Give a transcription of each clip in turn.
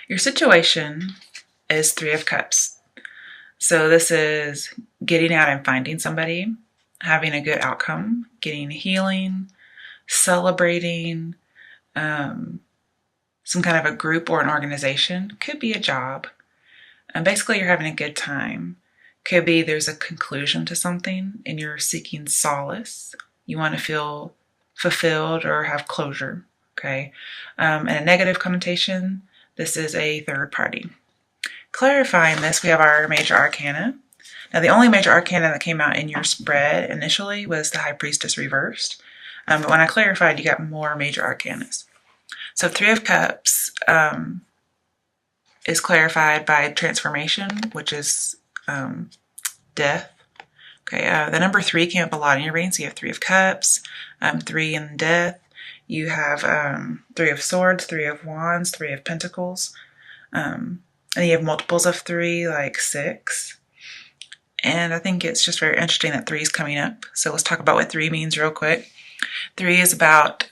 Your situation is Three of Cups. So this is getting out and finding somebody, having a good outcome, getting healing, celebrating, some kind of a group or an organization. Could be a job. And basically you're having a good time. Could be there's a conclusion to something and you're seeking solace. You want to feel fulfilled or have closure. Okay. And a negative connotation, this is a third party. Clarifying this, we have our major arcana. Now, the only major arcana that came out in your spread initially was the High Priestess reversed. But when I clarified, you got more major arcanas. So Three of Cups is clarified by transformation, which is death. Okay, the number 3 came up a lot in your reading. So you have Three of Cups, 3 in death. You have 3 of Swords, 3 of Wands, 3 of Pentacles. And you have multiples of 3, like 6. And I think it's just very interesting that 3 is coming up. So let's talk about what 3 means real quick. 3 is about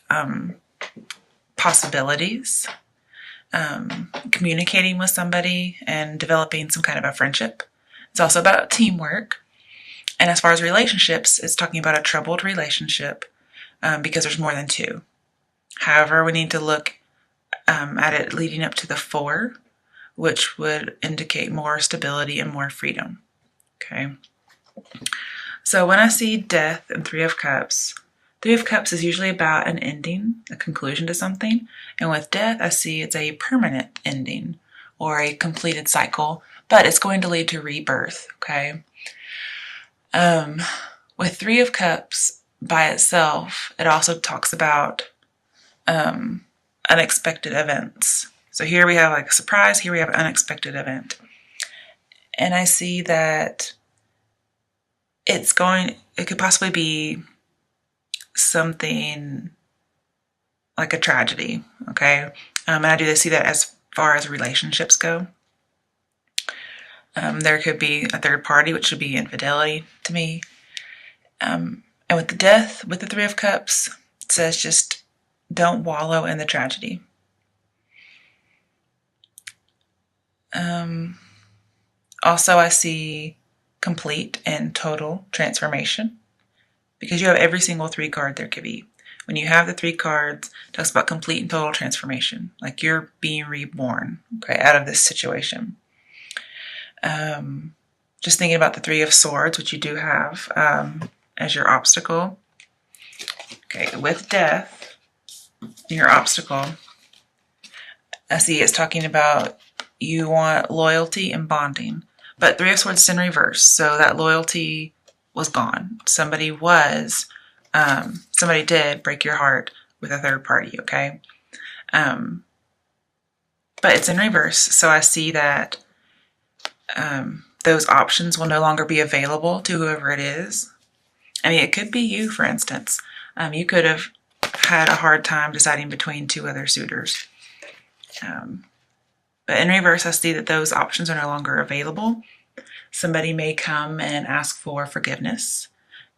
possibilities, communicating with somebody and developing some kind of a friendship. It's also about teamwork. And as far as relationships, it's talking about a troubled relationship because there's more than 2. However, we need to look at it leading up to the 4, which would indicate more stability and more freedom. Okay. So when I see death and 3 of Cups, 3 of Cups is usually about an ending, a conclusion to something. And with death, I see it's a permanent ending or a completed cycle, but it's going to lead to rebirth. Okay. With 3 of Cups by itself, it also talks about unexpected events. So here we have like a surprise, here we have an unexpected event. And I see that it could possibly be something like a tragedy, okay? And I do see that as far as relationships go. There could be a third party, which would be infidelity to me. And with the death, with the 3 of Cups, it says just don't wallow in the tragedy. Also, I see complete and total transformation because you have every single 3 card there could be. When you have the 3 cards, it talks about complete and total transformation, like you're being reborn, okay, out of this situation. Just thinking about the 3 of Swords, which you do have as your obstacle. Okay, with death, your obstacle, I see it's talking about you want loyalty and bonding. But 3 of Swords is in reverse, so that loyalty was gone. Somebody did break your heart with a third party, okay? But it's in reverse, so I see that those options will no longer be available to whoever it is. I mean, it could be you, for instance. You could have had a hard time deciding between 2 other suitors. But in reverse, I see that those options are no longer available. Somebody may come and ask for forgiveness.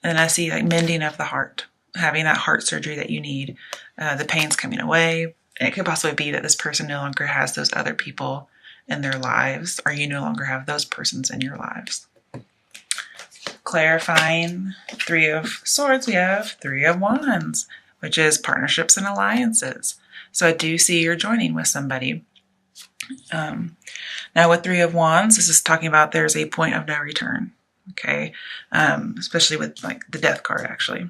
And then I see like mending of the heart, having that heart surgery that you need. The pain's coming away. And it could possibly be that this person no longer has those other people in their lives, or you no longer have those persons in your lives. Clarifying 3 of Swords, we have 3 of Wands, which is partnerships and alliances. So I do see you're joining with somebody. Now with 3 of Wands, this is talking about there's a point of no return, okay? Especially with like the death card, actually.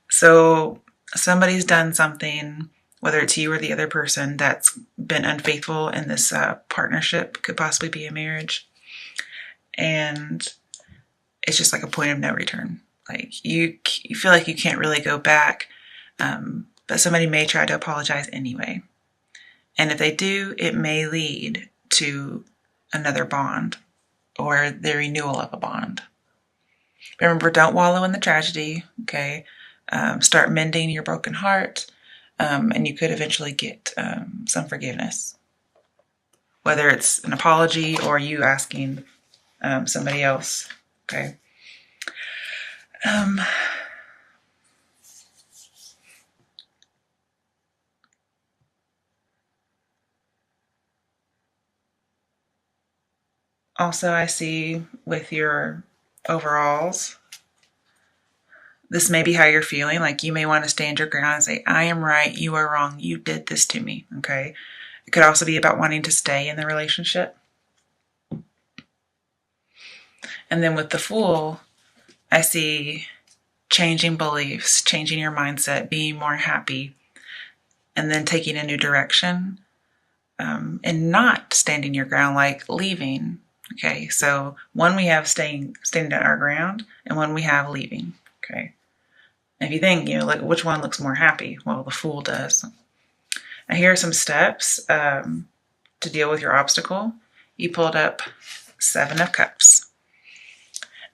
So somebody's done something, whether it's you or the other person, that's been unfaithful in this partnership, could possibly be a marriage. And it's just like a point of no return. Like you feel like you can't really go back, but somebody may try to apologize anyway. And if they do, it may lead to another bond or the renewal of a bond. Remember, don't wallow in the tragedy, okay? Start mending your broken heart, and you could eventually get some forgiveness. Whether it's an apology or you asking somebody else, okay? Also, I see with your overalls, this may be how you're feeling. Like you may want to stand your ground and say, I am right, you are wrong, you did this to me, okay? It could also be about wanting to stay in the relationship. And then with the Fool, I see changing beliefs, changing your mindset, being more happy, and then taking a new direction, and not standing your ground, like leaving. Okay, so one we have standing our ground, and one we have leaving. Okay, and if you think, like which one looks more happy? Well, the Fool does. Now here are some steps to deal with your obstacle. You pulled up Seven of Cups.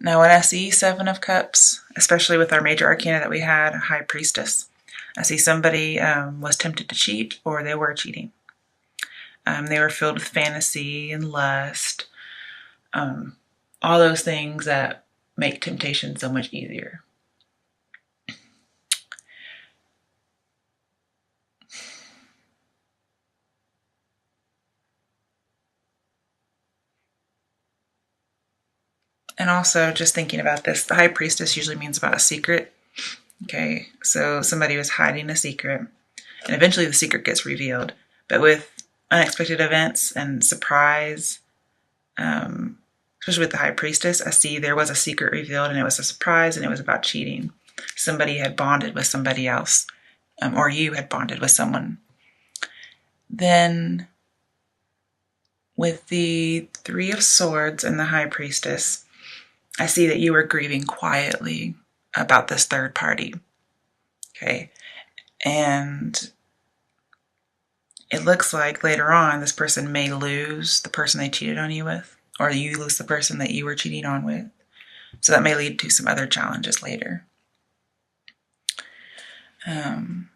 Now, when I see Seven of Cups, especially with our major arcana that we had, High Priestess, I see somebody was tempted to cheat, or they were cheating. They were filled with fantasy and lust, all those things that make temptation so much easier. And also, just thinking about this, the High Priestess usually means about a secret. Okay, so somebody was hiding a secret, and eventually the secret gets revealed. But with unexpected events and surprise, especially with the High Priestess, I see there was a secret revealed, and it was a surprise, and it was about cheating. Somebody had bonded with somebody else, or you had bonded with someone. Then, with the Three of Swords and the High Priestess, I see that you were grieving quietly about this third party. Okay. And it looks like later on this person may lose the person they cheated on you with, or you lose the person that you were cheating on with. So that may lead to some other challenges later. And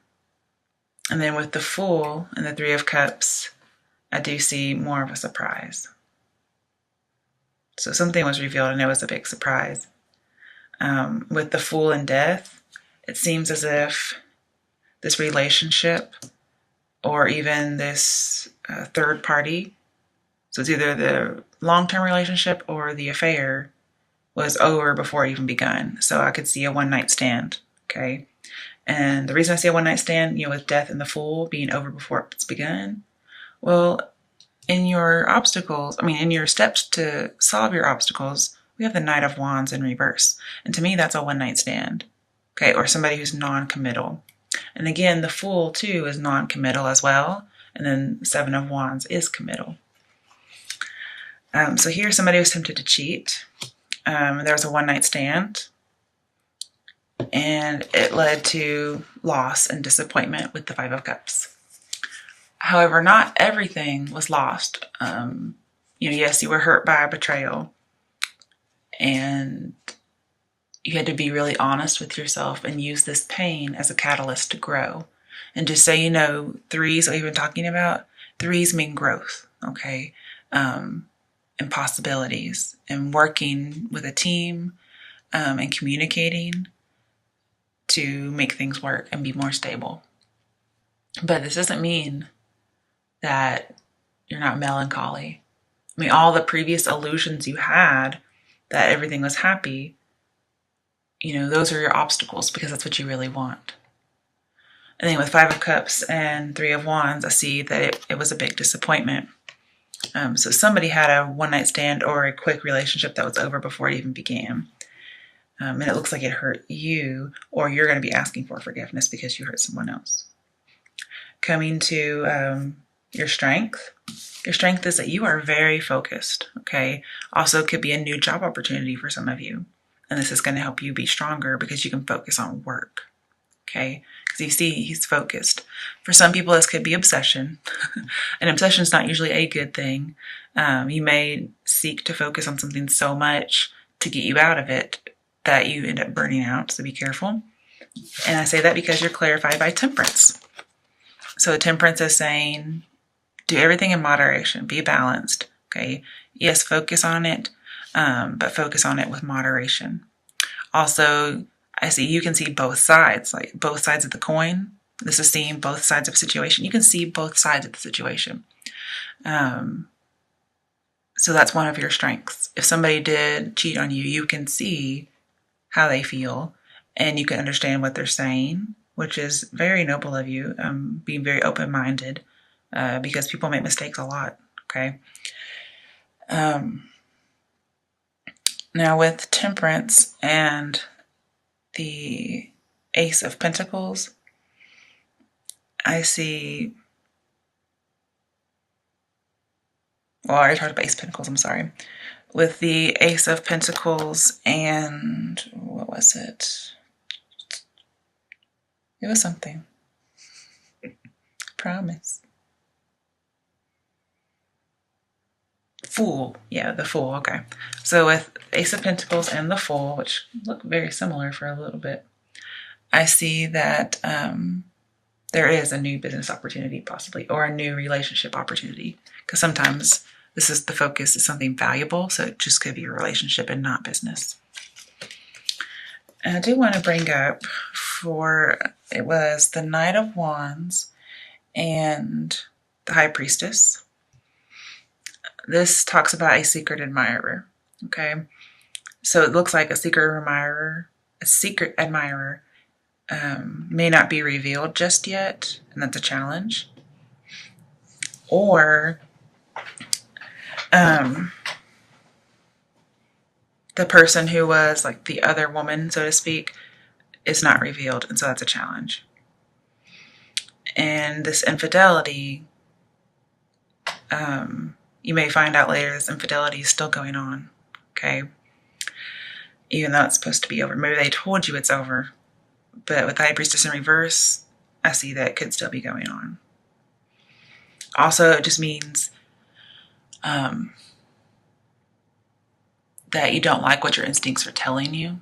then with the Fool and the Three of Cups, I do see more of a surprise. So something was revealed and it was a big surprise. With the Fool and Death, it seems as if this relationship or even this third party, so it's either the long-term relationship or the affair, was over before it even begun. So I could see a one-night stand, okay? And the reason I see a one-night stand, with Death and the Fool being over before it's begun, well, in your steps to solve your obstacles, we have the Knight of Wands in reverse. And to me, that's a one-night stand, okay? Or somebody who's non-committal. And again, the Fool, too, is non-committal as well. And then the Seven of Wands is committal. So here, somebody was tempted to cheat. There was a one-night stand. And it led to loss and disappointment with the Five of Cups. However, not everything was lost. Yes, you were hurt by a betrayal. And you had to be really honest with yourself and use this pain as a catalyst to grow. And just so threes, what we've been talking about, threes mean growth, okay? And possibilities, and working with a team, and communicating to make things work and be more stable. But this doesn't mean that you're not melancholy. All the previous illusions you had that everything was happy, those are your obstacles because that's what you really want. And then with Five of Cups and Three of Wands, I see that it was a big disappointment. So somebody had a one-night stand or a quick relationship that was over before it even began. And it looks like it hurt you, or you're going to be asking for forgiveness because you hurt someone else. Coming to your strength. Your strength is that you are very focused, okay? Also, it could be a new job opportunity for some of you. And this is going to help you be stronger because you can focus on work, okay? Because you see, he's focused. For some people, this could be obsession. And obsession is not usually a good thing. You may seek to focus on something so much to get you out of it that you end up burning out, so be careful. And I say that because you're clarified by Temperance. So Temperance is saying, do everything in moderation, be balanced, okay? Yes, focus on it, but focus on it with moderation. Also, you can see both sides, like both sides of the coin. This is seeing both sides of a situation. You can see both sides of the situation. So that's one of your strengths. If somebody did cheat on you, you can see how they feel and you can understand what they're saying, which is very noble of you, being very open-minded, because people make mistakes a lot, okay? Now with Temperance and the Ace of Pentacles, I see, well, I already talked about Ace of Pentacles, I'm sorry. With the Ace of Pentacles and, what was it? It was something. Promise. Fool. Yeah, the Fool. Okay. So with Ace of Pentacles and the Fool, which look very similar for a little bit, I see that there is a new business opportunity possibly, or a new relationship opportunity. Because sometimes this is the focus is something valuable, so it just could be a relationship and not business. And I do want to bring up it was the Knight of Wands and the High Priestess. This talks about a secret admirer, okay? So it looks like a secret admirer may not be revealed just yet, and that's a challenge. Or the person who was like the other woman, so to speak, is not revealed, and so that's a challenge. And this infidelity, you may find out later this infidelity is still going on, okay? Even though it's supposed to be over. Maybe they told you it's over, but with the High Priestess in reverse, I see that it could still be going on. Also, it just means that you don't like what your instincts are telling you.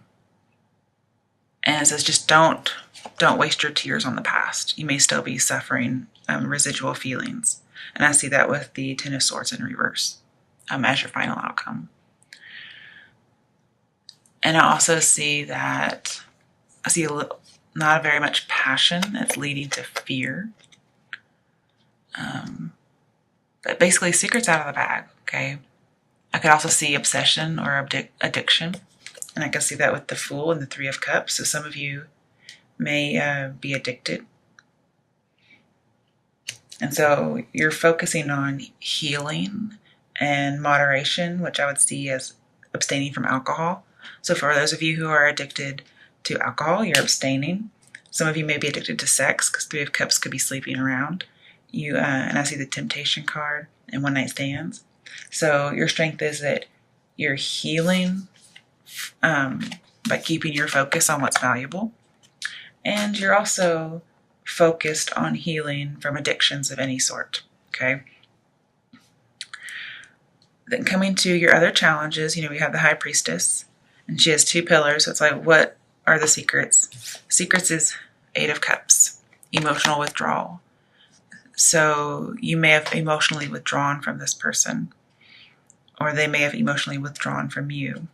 And it says just don't waste your tears on the past. You may still be suffering residual feelings. And I see that with the Ten of Swords in reverse as your final outcome. And I also see that not very much passion that's leading to fear. But basically, secrets out of the bag, okay? I could also see obsession or addiction. And I can see that with the Fool and the Three of Cups. So some of you may be addicted. And so you're focusing on healing and moderation, which I would see as abstaining from alcohol. So for those of you who are addicted to alcohol, you're abstaining. Some of you may be addicted to sex, because Three of Cups could be sleeping around. And I see the Temptation card and one night stands. So your strength is that you're healing by keeping your focus on what's valuable. And you're also focused on healing from addictions of any sort, okay? Then coming to your other challenges, we have the High Priestess, and she has 2 pillars. So it's like, what are the secrets? Secrets is 8 of Cups, emotional withdrawal. So you may have emotionally withdrawn from this person, or they may have emotionally withdrawn from you.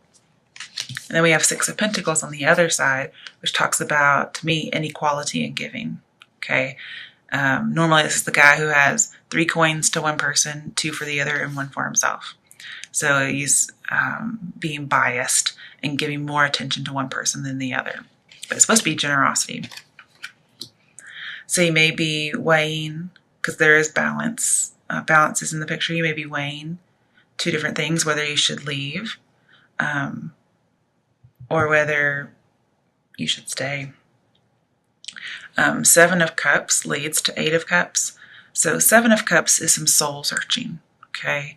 And then we have 6 of Pentacles on the other side, which talks about, to me, inequality in giving, okay? Normally this is the guy who has 3 coins to one person, 2 for the other, and 1 for himself. So he's being biased and giving more attention to one person than the other. But it's supposed to be generosity. So you may be weighing, because there is balance. Balance is in the picture. You may be weighing 2 different things, whether you should leave or whether you should stay. 7 of Cups leads to 8 of Cups. So 7 of Cups is some soul searching, okay?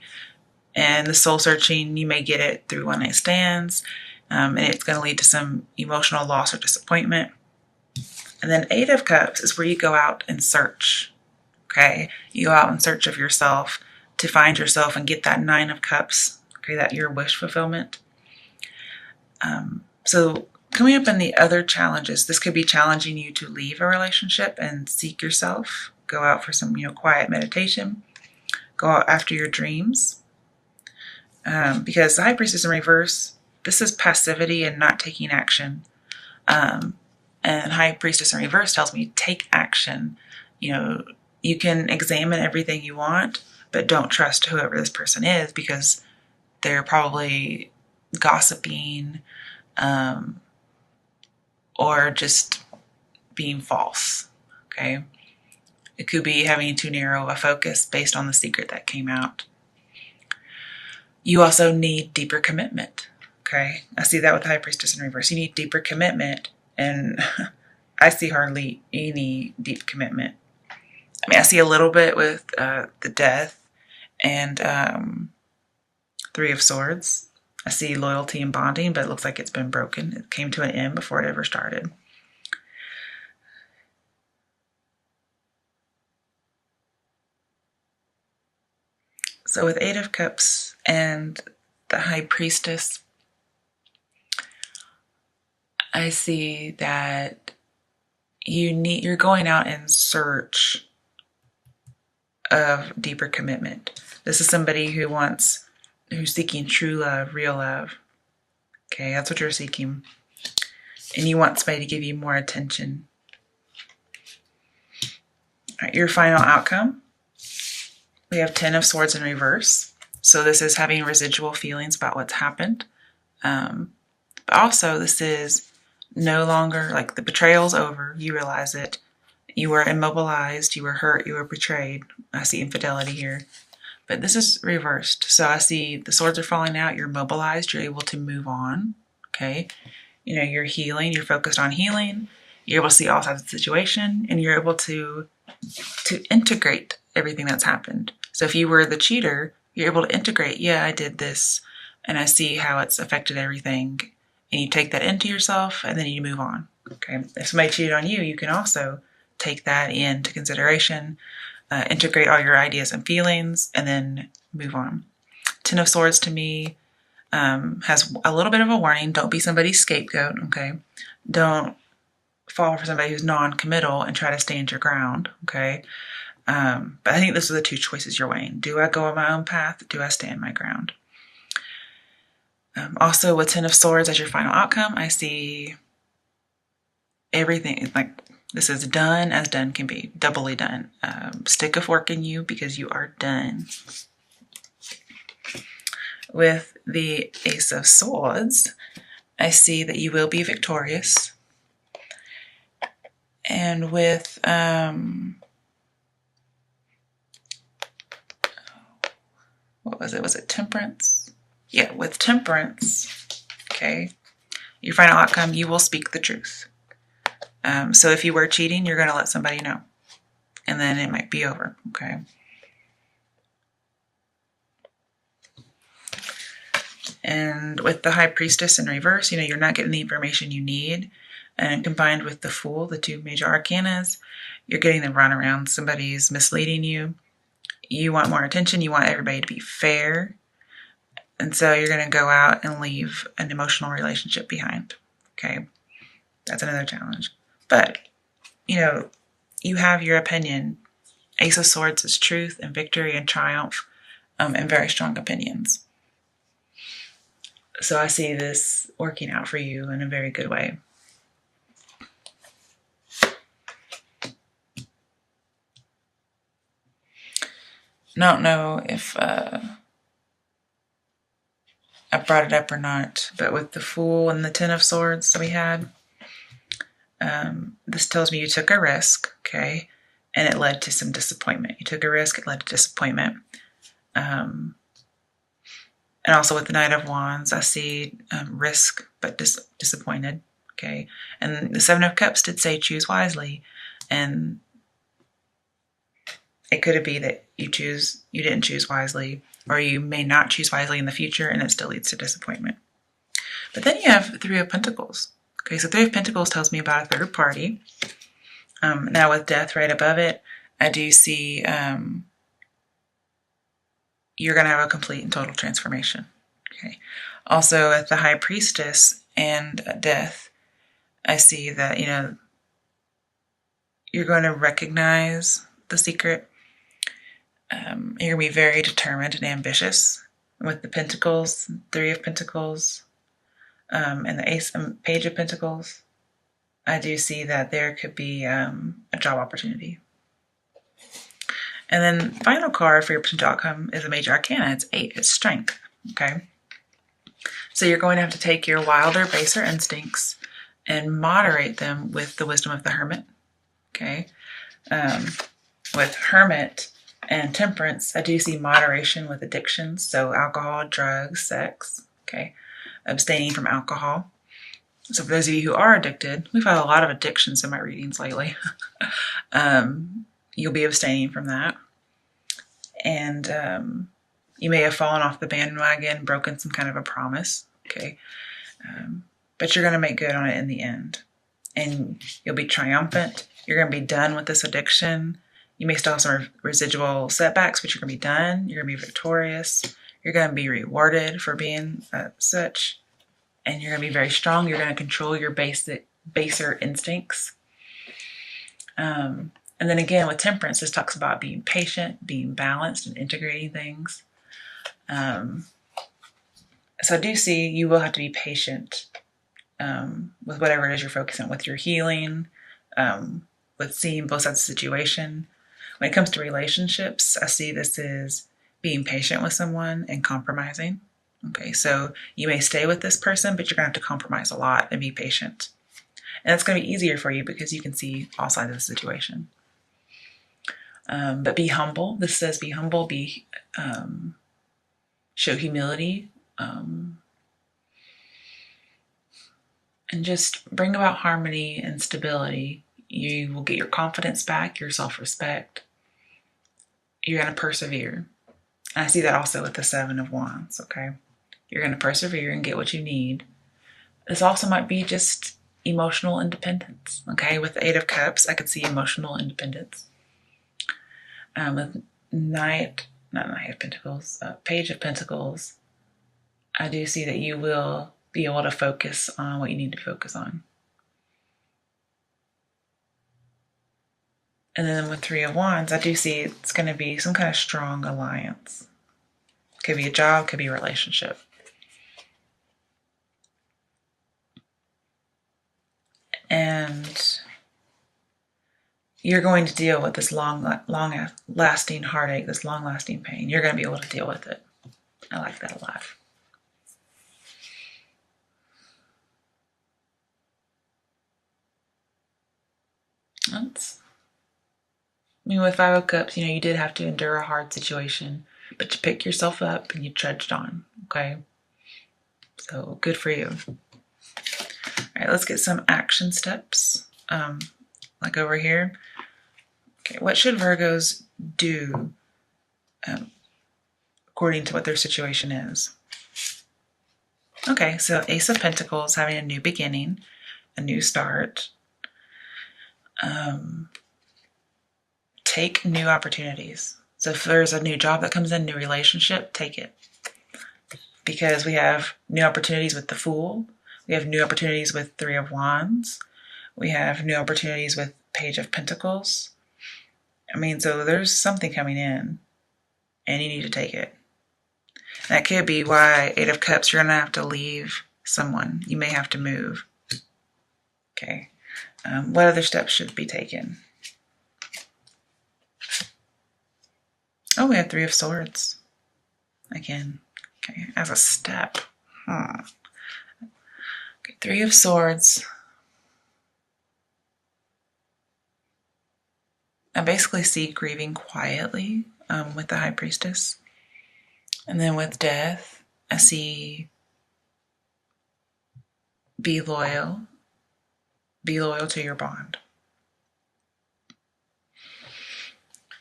And the soul searching, you may get it through one night stands, and it's going to lead to some emotional loss or disappointment. And then 8 of Cups is where you go out and search, okay? You go out in search of yourself to find yourself and get that 9 of Cups, okay, that your wish fulfillment. So coming up in the other challenges, this could be challenging you to leave a relationship and seek yourself. Go out for some, quiet meditation. Go out after your dreams. Because the High Priestess in reverse, this is passivity and not taking action. And High Priestess in reverse tells me take action. You can examine everything you want, but don't trust whoever this person is, because they're probably gossiping, or just being false, okay? It could be having too narrow a focus based on the secret that came out. You also need deeper commitment, okay? I see that with the High Priestess in reverse. You need deeper commitment, and I see hardly any deep commitment. I mean, I see a little bit with the Death and Three of Swords. I see loyalty and bonding, but it looks like it's been broken. It came to an end before it ever started. So with Eight of Cups and the High Priestess, I see that you're going out in search of deeper commitment. This is somebody who's seeking true love, real love. Okay, that's what you're seeking. And you want somebody to give you more attention. All right, your final outcome. We have 10 of Swords in reverse. So this is having residual feelings about what's happened. But also this is no longer, like, the betrayal's over. You realize it. You were immobilized. You were hurt. You were betrayed. I see infidelity here. But this is reversed. So I see the swords are falling out. You're mobilized. You're able to move on. Okay. You know, you're healing. You're focused on healing. You're able to see all sides of the situation. And you're able to integrate everything that's happened. So if you were the cheater, you're able to integrate. Yeah, I did this. And I see how it's affected everything. And you take that into yourself. And then you move on. Okay. If somebody cheated on you, you can also take that into consideration. Integrate all your ideas and feelings, and then move on. Ten of Swords to me has a little bit of a warning. Don't be somebody's scapegoat, okay? Don't fall for somebody who's non-committal and try to stand your ground, okay? But I think those are the two choices you're weighing. Do I go on my own path? Do I stand my ground? Also, with Ten of Swords as your final outcome, I see everything, like, this is done as done can be, doubly done. Stick of work in you because you are done. With the Ace of Swords, I see that you will be victorious. And with what was it? Was it Temperance? Yeah, with Temperance, okay, your final outcome, you will speak the truth. So if you were cheating, you're going to let somebody know. And then it might be over, okay? And with the High Priestess in reverse, you know, you're not getting the information you need. And combined with the Fool, the two major arcanas, you're getting the runaround. Somebody's misleading you. You want more attention. You want everybody to be fair. And so you're going to go out and leave an emotional relationship behind, okay? That's another challenge. But, you know, you have your opinion. Ace of Swords is truth and victory and triumph, and very strong opinions. So I see this working out for you in a very good way. I don't know if I brought it up or not, but with the Fool and the Ten of Swords that we had, this tells me you took a risk, okay, and it led to some disappointment. You took a risk, it led to disappointment. And also with the Knight of Wands, I see risk, but disappointed, okay. And the Seven of Cups did say choose wisely, and it could be that you didn't choose wisely, or you may not choose wisely in the future, and it still leads to disappointment. But then you have Three of Pentacles. Okay, so Three of Pentacles tells me about a third party. Now with Death right above it, I do see you're going to have a complete and total transformation. Okay. Also at the High Priestess and Death, I see that, you know, you're going to recognize the secret. You're going to be very determined and ambitious. With the Pentacles, Three of Pentacles, and the Ace and Page of Pentacles, I do see that there could be a job opportunity. And then final card for your potential outcome is a major arcana. It's 8. It's strength. Okay. So you're going to have to take your wilder, baser instincts and moderate them with the wisdom of the hermit. Okay. With hermit and temperance, I do see moderation with addictions. So alcohol, drugs, sex. Okay. Abstaining from alcohol. So for those of you who are addicted, we've had a lot of addictions in my readings lately. You'll be abstaining from that. And you may have fallen off the bandwagon, broken some kind of a promise. Okay. But you're going to make good on it in the end. And you'll be triumphant. You're going to be done with this addiction. You may still have some residual setbacks, but you're going to be done. You're going to be victorious. You're going to be rewarded for being such. And you're going to be very strong. You're going to control your baser instincts. And then again, with temperance, this talks about being patient, being balanced, and integrating things. So I do see you will have to be patient with whatever it is you're focusing on, with your healing, with seeing both sides of the situation. When it comes to relationships, I see this as being patient with someone and compromising. Okay, so you may stay with this person, but you're going to have to compromise a lot and be patient. And it's going to be easier for you because you can see all sides of the situation. But be humble. This says be humble, show humility, and just bring about harmony and stability. You will get your confidence back, your self-respect. You're going to persevere. And I see that also with the Seven of Wands, okay? You're going to persevere and get what you need. This also might be just emotional independence, okay? With the Eight of Cups, I could see emotional independence. With Page of Pentacles, I do see that you will be able to focus on what you need to focus on. And then with Three of Wands, I do see it's going to be some kind of strong alliance. Could be a job, could be a relationship. And you're going to deal with this long-lasting heartache, this long-lasting pain. You're going to be able to deal with it. I like that a lot. With Five of Cups, you did have to endure a hard situation, but you picked yourself up and you trudged on, okay? So good for you. All right, let's get some action steps, like over here. Okay, what should Virgos do according to what their situation is? Okay, so Ace of Pentacles, having a new beginning, a new start. Take new opportunities. So if there's a new job that comes in, new relationship, take it. Because we have new opportunities with the Fool. We have new opportunities with Three of Wands. We have new opportunities with Page of Pentacles. So there's something coming in, and you need to take it. That could be why Eight of Cups, you're going to have to leave someone. You may have to move. Okay. What other steps should be taken? Oh, we have Three of Swords. Again. Okay, as a step. Okay, Three of Swords. I basically see grieving quietly with the High Priestess. And then with Death, I see be loyal. Be loyal to your bond.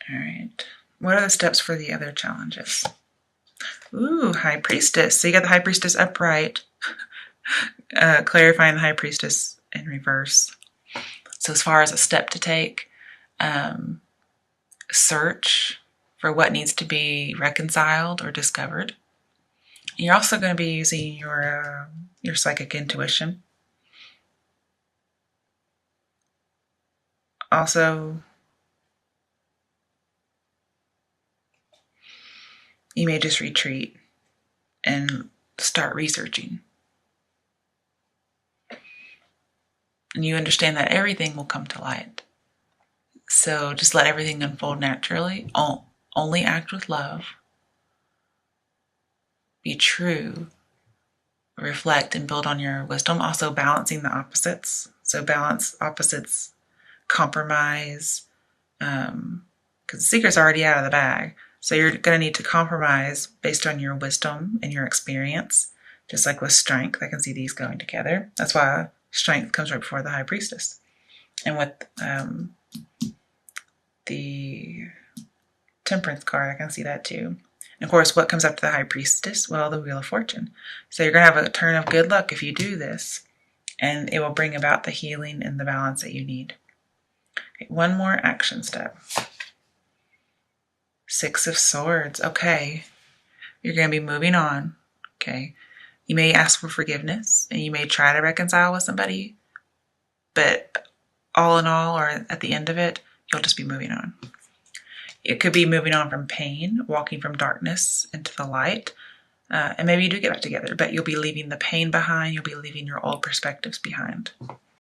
All right. What are the steps for the other challenges? Ooh, High Priestess. So you got the High Priestess upright. Clarifying the High Priestess in reverse. So as far as a step to take, search for what needs to be reconciled or discovered. You're also going to be using your psychic intuition. Also, you may just retreat and start researching. And you understand that everything will come to light. So just let everything unfold naturally. Only act with love. Be true. reflect and build on your wisdom. Also balancing the opposites. So balance opposites, compromise, because the secret's already out of the bag. So you're going to need to compromise based on your wisdom and your experience. Just like with strength, I can see these going together. That's why strength comes right before the high priestess. And with the temperance card, I can see that too. And of course, what comes after the high priestess? Well, the wheel of fortune. So you're going to have a turn of good luck if you do this. And it will bring about the healing and the balance that you need. Okay, one more action step. 6 of Swords. Okay. You're going to be moving on. Okay. You may ask for forgiveness and you may try to reconcile with somebody, but all in all, or at the end of it, you'll just be moving on. It could be moving on from pain, walking from darkness into the light, and maybe you do get back together, but you'll be leaving the pain behind. You'll be leaving your old perspectives behind.